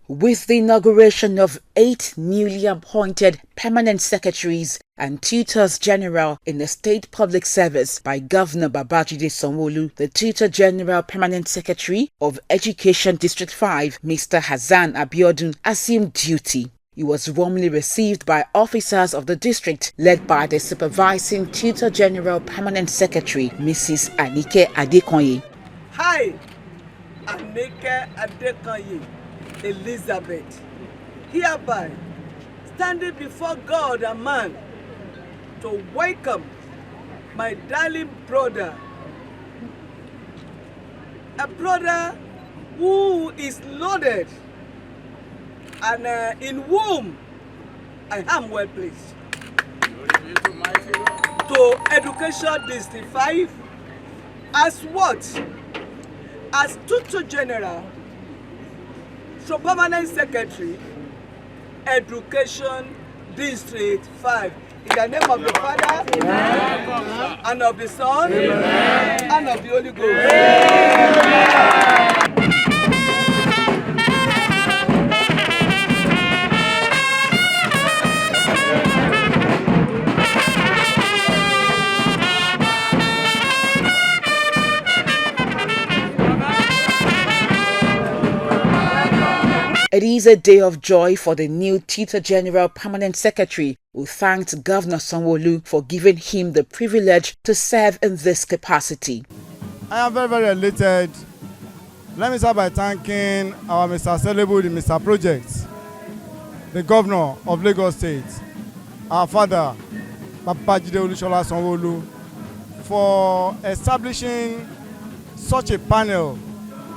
With the inauguration of 8 newly appointed permanent secretaries and tutors general in the state public service by Governor Babajide Sanwo-Olu, the Tutor General Permanent Secretary of Education District 5, Mr. Hassan Abiodun, assumed duty. He was warmly received by officers of the district, led by the Supervising Tutor General Permanent Secretary, Mrs. Anike Adekonye. Hi, Anike Adekonye Elizabeth, hereby standing before God and man to welcome my darling brother, a brother who is loaded and in whom I am well pleased. To Education District 5 as what? As Tutor General, so Permanent Secretary, Education District 5. In the name of the Father, amen, and of the Son, amen, and of the Holy Ghost. Amen. It is a day of joy for the new Tutor General Permanent Secretary, who thanked Governor Sanwo-Olu for giving him the privilege to serve in this capacity. I am very, very elated. Let me start by thanking our Mr. Celebrity, Mr. Project, the Governor of Lagos State, our father, Babajide Olusola Sanwo-Olu, for establishing such a panel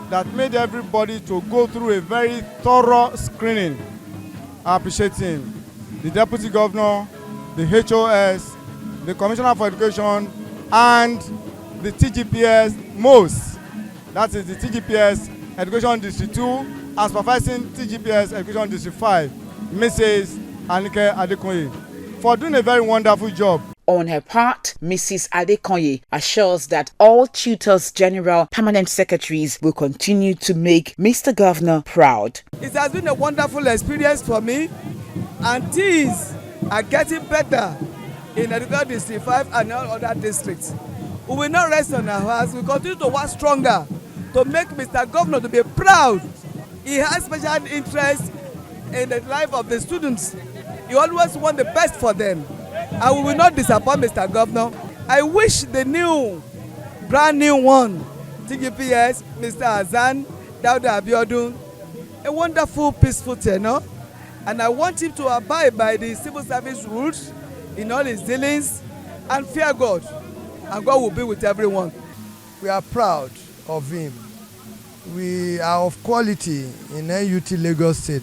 that made everybody to go through a very thorough screening. I appreciate him. The Deputy Governor, the HOS, the Commissioner for Education, and the Tgps most. That is the Tgps Education District 2 and supervising Tgps Education District 5, Mrs. Anike Adekonye, for doing a very wonderful job. On her part, Mrs. Adekonye assures that all Tutors General Permanent Secretaries will continue to make Mr. Governor proud. It has been a wonderful experience for me, and things are getting better in Education District 5 and all other districts. We will not rest on our hands. We continue to work stronger to make Mr. Governor to be proud. He has special interest in the life of the students. He always wants the best for them. And we will not disappoint Mr. Governor. I wish the brand new one, Tgps, Mr. Hassan Abiodun, a wonderful, peaceful tenure. And I want him to abide by the civil service rules in all his dealings and fear God. And God will be with everyone. We are proud of him. We are of quality in NUT Lagos State,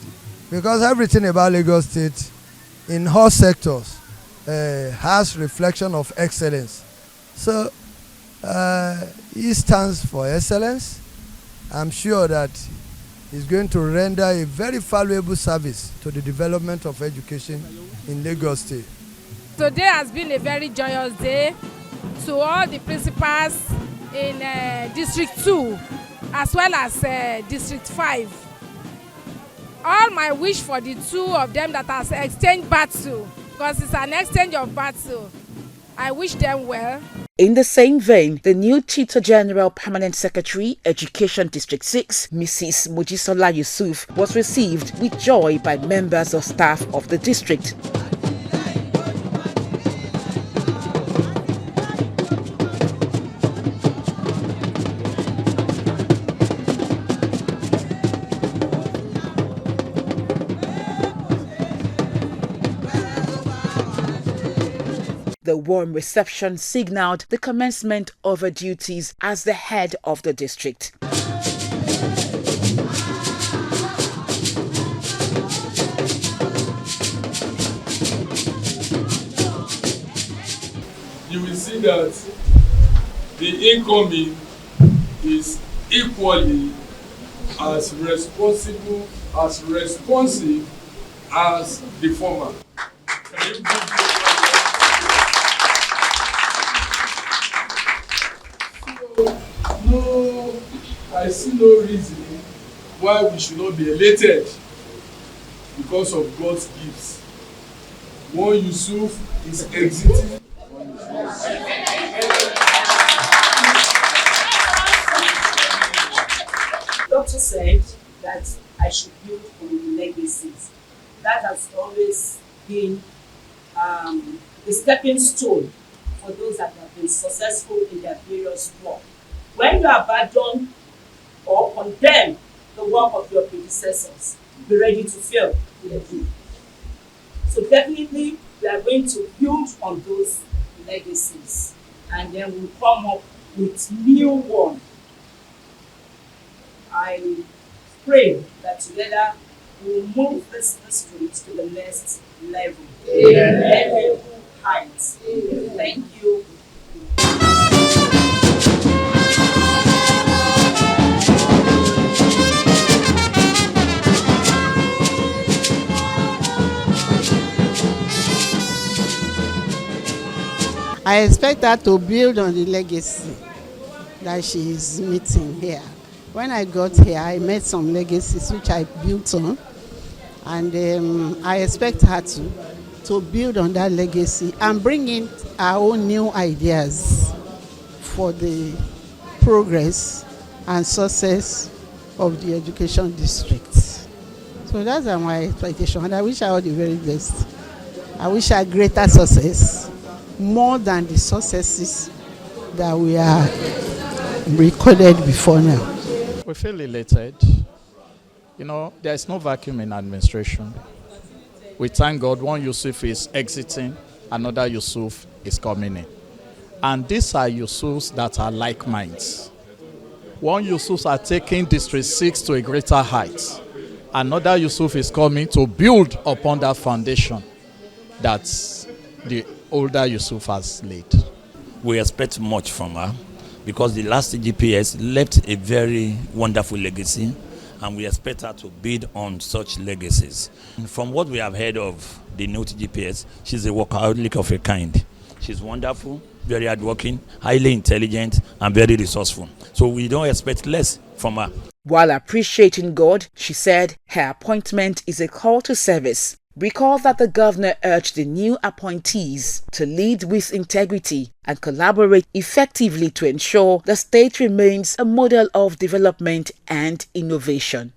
because everything about Lagos State in all sectors has reflection of excellence. So he stands for excellence. I'm sure that he's going to render a very valuable service to the development of education in Lagos State. Today has been a very joyous day to all the principals in District 2 as well as District 5. All my wish for the two of them that has exchanged battle, because it's an exchange of battle. I wish them well. In the same vein, the new Tutor General Permanent Secretary, Education District 6, Mrs. Mojisola Yusuf, was received with joy by members of staff of the district. The warm reception signaled the commencement of her duties as the head of the district. You will see that the incoming is equally as responsive as the former. Can you I see no reason why we should not be elated because of God's gifts. One Yusuf is exiting. Doctor said that I should build on legacies. That has always been the stepping stone for those that have been successful in their various work. When you abandon or condemn the work of your predecessors, be ready to fail. So definitely we are going to build on those legacies and then we'll come up with new one. I pray that together we will move this district to the next level. Level heights. Thank you. I expect her to build on the legacy that she is meeting here. When I got here, I met some legacies which I built on, and I expect her to build on that legacy and bring in our own new ideas for the progress and success of the education district. So that's my expectation, and I wish her all the very best. I wish her greater success, more than the successes that we are recorded before now. We feel elated. You know, there is no vacuum in administration. We thank God one Yusuf is exiting, another Yusuf is coming in. And these are Yusufs that are like minds. One Yusuf are taking District 6 to a greater height. Another Yusuf is coming to build upon that foundation that the older Yusuf has laid. We expect much from her because the last Tgps left a very wonderful legacy, and we expect her to build on such legacies. And from what we have heard of the new Tgps, she's a workaholic of a kind. She's wonderful, very hardworking, highly intelligent, and very resourceful. So we don't expect less from her. While appreciating God, she said her appointment is a call to service. Recall that the governor urged the new appointees to lead with integrity and collaborate effectively to ensure the state remains a model of development and innovation.